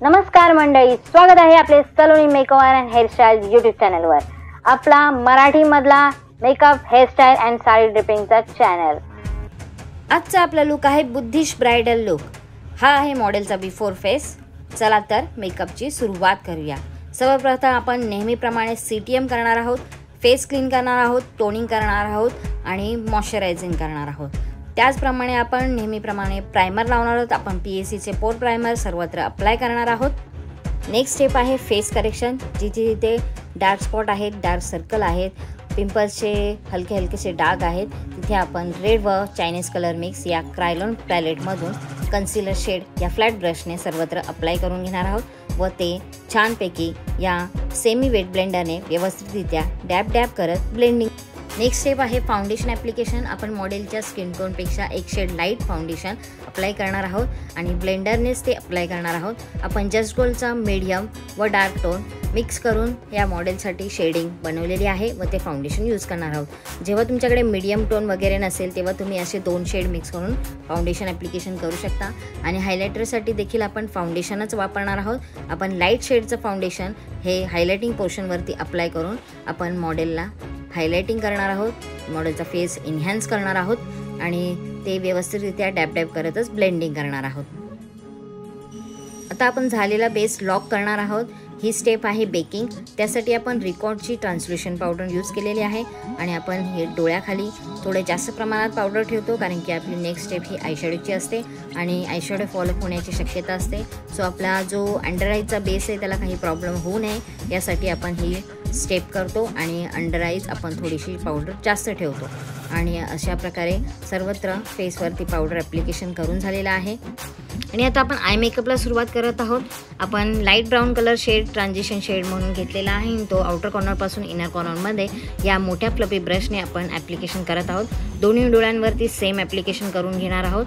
नमस्कार मंडळी, स्वागत आहे आपले Saloni makeover and hairstyle YouTube चॅनलवर. आपला मराठीमधला मेकअप, हेअरस्टाईल अँड साडी ड्रिपिंगचा चॅनल. आजचा आपला लुक आहे बुद्धिश ब्राइडल लुक. हा आहे मॉडेलचा बिफोर फेस. चला तर मेकअपची सुरुवात करूया. सर्वप्रथम आपण नेहमीप्रमाणे CTM करणार आहोत, फेस क्लीन करणार आहोत, टोनिंग करणार आहोत आणि मॉइश्चरायझिंग करणार आहोत. त्याचप्रमाणे आपण नेहमीप्रमाणे प्रायमर लावणार आहोत. आपण PACचे पोर प्रायमर सर्वत्र अप्लाय करणार आहोत. नेक्स्ट स्टेप आहे फेस करेक्शन. जिथे जिथे डार्क स्पॉट आहेत, डार्क सर्कल आहेत, पिंपल्सचे हलके हलकेसे डाग आहेत, तिथे आपण रेड व चायनीज कलर मिक्स या क्रायलॉन पॅलेटमधून कन्सिलर शेड या फ्लॅट ब्रशने सर्वत्र अप्लाय करून घेणार आहोत व ते छानपैकी या सेमी वेट ब्लेंडरने व्यवस्थितरित्या डॅब डॅब करत ब्लेंडिंग. नेक्स्ट स्टेप आहे फाउंडेशन ॲप्लिकेशन. आपण मॉडेलच्या स्किन टोनपेक्षा एक शेड लाईट फाउंडेशन अप्लाय करणार आहोत आणि ब्लेंडरनेच ते अप्लाय करणार आहोत. आपण जस्ट गोल्डचा मीडियम व डार्क टोन मिक्स करून या मॉडेलसाठी शेडिंग बनवलेली आहे व ते फाउंडेशन यूज करणार आहोत. जेव्हा तुमच्याकडे मीडियम टोन वगैरे नसेल तेव्हा तुम्ही असे 2 शेड मिक्स करून फाउंडेशन ॲप्लिकेशन करू शकता. आणि हायलायटरसाठी देखील आपण फाउंडेशनच वापरणार आहोत. आपण लाईट शेडचं फाउंडेशन हे हायलायटिंग पोर्शनवरती अप्लाय करून आपण मॉडेलला हायलायटिंग करणार आहोत, मॉडेलचा फेस इन्हॅन्स करणार आहोत आणि ते व्यवस्थितरित्या डॅब डॅब करतच ब्लेंडिंग करणार आहोत. आता आपण झालेला बेस लॉक करणार आहोत. ही स्टेप आहे बेकिंग. त्यासाठी आपण रिकॉर्डची ट्रान्सल्युशन पावडर यूज केलेली आहे आणि आपण हे डोळ्याखाली थोडे जास्त प्रमाणात पावडर ठेवतो, कारण की आपली नेक्स्ट स्टेप ही आयशॅडोची असते आणि आयशॅडो फॉलोअप होण्याची शक्यता असते. सो आपला जो अंडर आईजचा बेस आहे त्याला काही प्रॉब्लेम होऊ नये यासाठी आपण ही स्टेप करतो आणि अंडर आईज आपण थोडीशी पावडर जास्त ठेवतो. आणि अशा प्रकारे सर्वत्र फेसवरती पावडर ॲप्लिकेशन करून झालेलं आहे. आणि आता आपण आय मेकअपला सुरुवात करत आहोत. आपण light brown colour shade transition shade म्हणून घेतलेला आहे. तो आउटर कॉर्नरपासून इनर कॉर्नरमध्ये या मोठ्या फ्लफी ब्रशने आपण ॲप्लिकेशन करत आहोत. दोन्ही डोळ्यांवरती सेम ॲप्लिकेशन करून घेणार आहोत.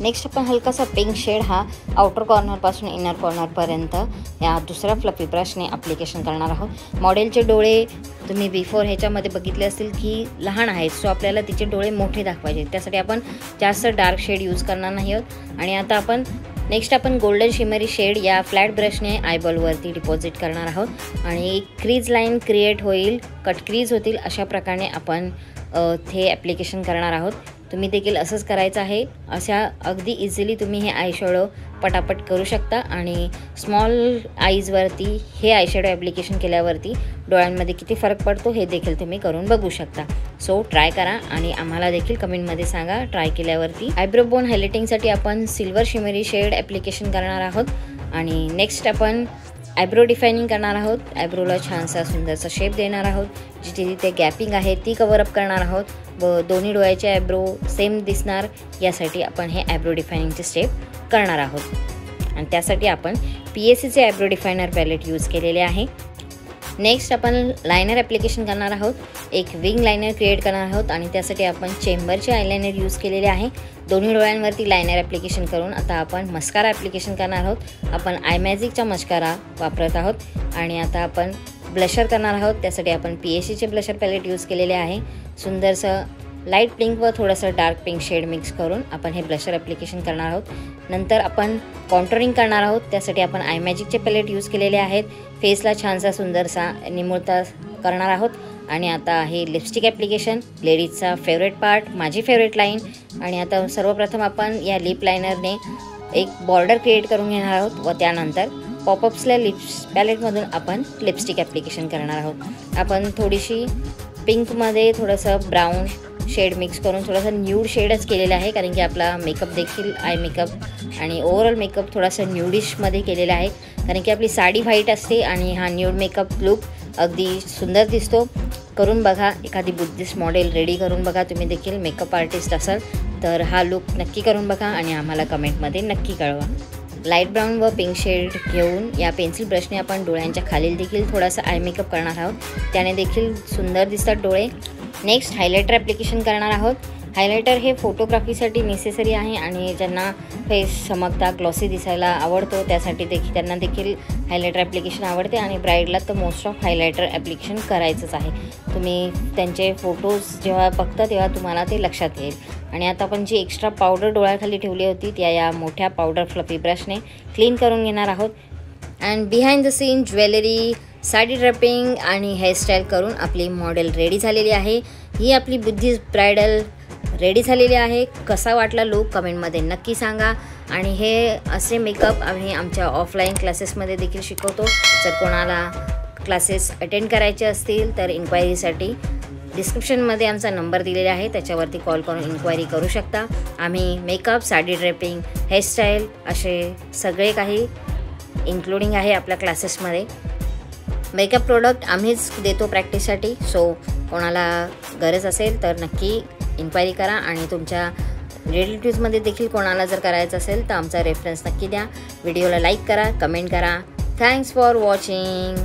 नेक्स्ट आपण हलकासा पिंक शेड हा आउटर कॉर्नरपासून इनर कॉर्नरपर्यंत या दुसऱ्या फ्लफी ब्रशने ॲप्लिकेशन करणार आहोत. मॉडेलचे डोळे तुम्ही बिफोर ह्याच्यामध्ये बघितले असतील की लहान आहेत, सो आपल्याला तिचे डोळे मोठे दाखवायचे. त्यासाठी आपण जास्त डार्क शेड यूज करणार नाही आहोत. आणि आता आपण नेक्स्ट गोल्डन शिमरी शेड या फ्लॅट ब्रशने आयबॉलवरती डिपॉझिट करणार आहोत आणि एक क्रीज लाईन क्रिएट होईल, कट क्रीज होतील अशा प्रकारे आपण हे ॲप्लिकेशन करणार आहोत. तुम्ही देखील असंच करायचं आहे. अशा अगदी इझिली तुम्ही हे आयशॅडो पटापट करू शकता आणि स्मॉल आईजवरती हे आयशॅडो ॲप्लिकेशन केल्यावरती डोळ्यांमध्ये किती फरक पडतो हे देखील तुम्ही करून बघू शकता. सो ट्राय करा आणि आम्हाला देखील कमेंटमध्ये सांगा ट्राय केल्यावरती. आयब्रो बोन हायलायटिंगसाठी आपण सिल्वर शिमरी शेड ॲप्लिकेशन करणार आहोत आणि नेक्स्ट आपण आयब्रो डिफायनिंग करणार आहोत. आयब्रोला छानसा सुंदरसा शेप देणार आहोत. जिथे जिथे गॅपिंग आहे ती कवर अप करणार आहोत व दोन्ही डोळ्याचे आयब्रो सेम दिसणार यासाठी आपण हे आयब्रो डिफायनिंगचे स्टेप करणार आहोत. आणि त्यासाठी आपण PACचे आयब्रो डिफायनर पॅलेट यूज केलेले आहे. नेक्स्ट आपण लायनर ॲप्लिकेशन करणार आहोत. एक विंग लायनर क्रिएट करणार आहोत आणि त्यासाठी आपण चेंबरचे आयलायनर यूज केलेले आहे. दोन्ही डोळ्यांवरती लायनर ॲप्लिकेशन करून आता आपण मस्कारा ॲप्लिकेशन करणार आहोत. आपण आय मॅजिकचा मस्कारा वापरत आहोत आणि आता आपण ब्लशर करणार आहोत. त्यासाठी आपण PACचे ब्लशर पॅलेट यूज केलेले आहे. सुंदरसं लाईट पिंक व थोडंसं डार्क पिंक शेड मिक्स करून आपण हे ब्लशर ॲप्लिकेशन करणार आहोत. नंतर आपण कॉन्टोरिंग करणार आहोत. त्यासाठी आपण आय मॅजिकचे पॅलेट यूज केलेले आहेत. फेसला छानसा सुंदरसा निमुळता करणार आहोत. आणि आता हे लिपस्टिक ॲप्लिकेशन, लेडीजचा फेवरेट पार्ट, माझी फेवरेट लाईन. आणि आता सर्वप्रथम आपण या लिप लायनरने एक बॉर्डर क्रिएट करून घेणार आहोत व त्यानंतर पॉपअप्सल्या लिप्स पॅलेटमधून आपण लिपस्टिक ॲप्लिकेशन करणार आहोत. आपण थोडीशी पिंकमध्ये थोडंसं ब्राऊन शेड मिक्स करून थोडंसं न्यूड शेडच केलेलं आहे, कारण की आपला मेकअप देखील आय मेकअप आणि ओव्हरऑल मेकअप थोडासा न्यूडिशमध्ये केलेला आहे, कारण की आपली साडी व्हाईट असते आणि हा न्यूड मेकअप लुक अगदी सुंदर दिसतो. करून बघा, एखादी बुद्धिस्ट मॉडेल रेडी करून बघा. तुम्ही देखील मेकअप आर्टिस्ट असाल तर हा लुक नक्की करून बघा आणि आम्हाला कमेंटमध्ये नक्की कळवा. लाईट ब्राऊन व पिंक शेड घेऊन या पेन्सिल ब्रशने आपण डोळ्यांच्या खालील देखील थोडासा आय मेकअप करणार आहोत. त्याने देखील सुंदर दिसतात डोळे. नेक्स्ट हायलायटर ॲप्लिकेशन करणार आहोत. हायलायटर हे फोटोग्राफीसाठी नेसेसरी आहे आणि ज्यांना फेस चमकता ग्लॉसी दिसायला आवडतो त्यासाठी त्यांना देखील हायलायटर ॲप्लिकेशन आवडते आणि ब्राईडला तर मोस्ट ऑफ हायलायटर ॲप्लिकेशन करायचंच आहे. तुम्ही त्यांचे फोटोज जेव्हा बघता तेव्हा तुम्हाला ते लक्षात येईल. आणि आता आपण जी एक्स्ट्रा पावडर डोळ्याखाली ठेवली होती त्या या मोठ्या पावडर फ्लफी ब्रशने क्लीन करून घेणार आहोत. And behind the scene jewellery, sari draping आणि हेअरस्टाईल करून आपली मॉडेल रेडी झालेली आहे. ही आपली बुद्धिस्ट ब्रायडल रेडी झालेली आहे. कसा वाटला लुक कमेंटमध्ये नक्की सांगा. आणि हे असे मेकअप आम्ही आमच्या ऑफलाईन क्लासेसमध्ये देखील शिकवतो. जर कोणाला क्लासेस अटेंड करायचे असतील तर इन्क्वायरीसाठी डिस्क्रिप्शनमध्ये आमचा नंबर दिलेला आहे, त्याच्यावरती कॉल करून इन्क्वायरी करू शकता. आम्ही मेकअप, साडी ड्रेपिंग, हेअरस्टाईल असे सगळे काही इन्क्लुडिंग आहे आपल्या क्लासेसमध्ये. मेकअप प्रोडक्ट आम्हीच देतो प्रॅक्टिससाठी. सो कोणाला गरज असेल तर नक्की इन्क्वायरी करा. आणि तुमच्या रिलेटिव्समध्ये देखील कोणाला जर करायचं असेल तर आमचा रेफरन्स नक्की द्या. व्हिडिओला लाईक करा, कमेंट करा. Thanks for watching.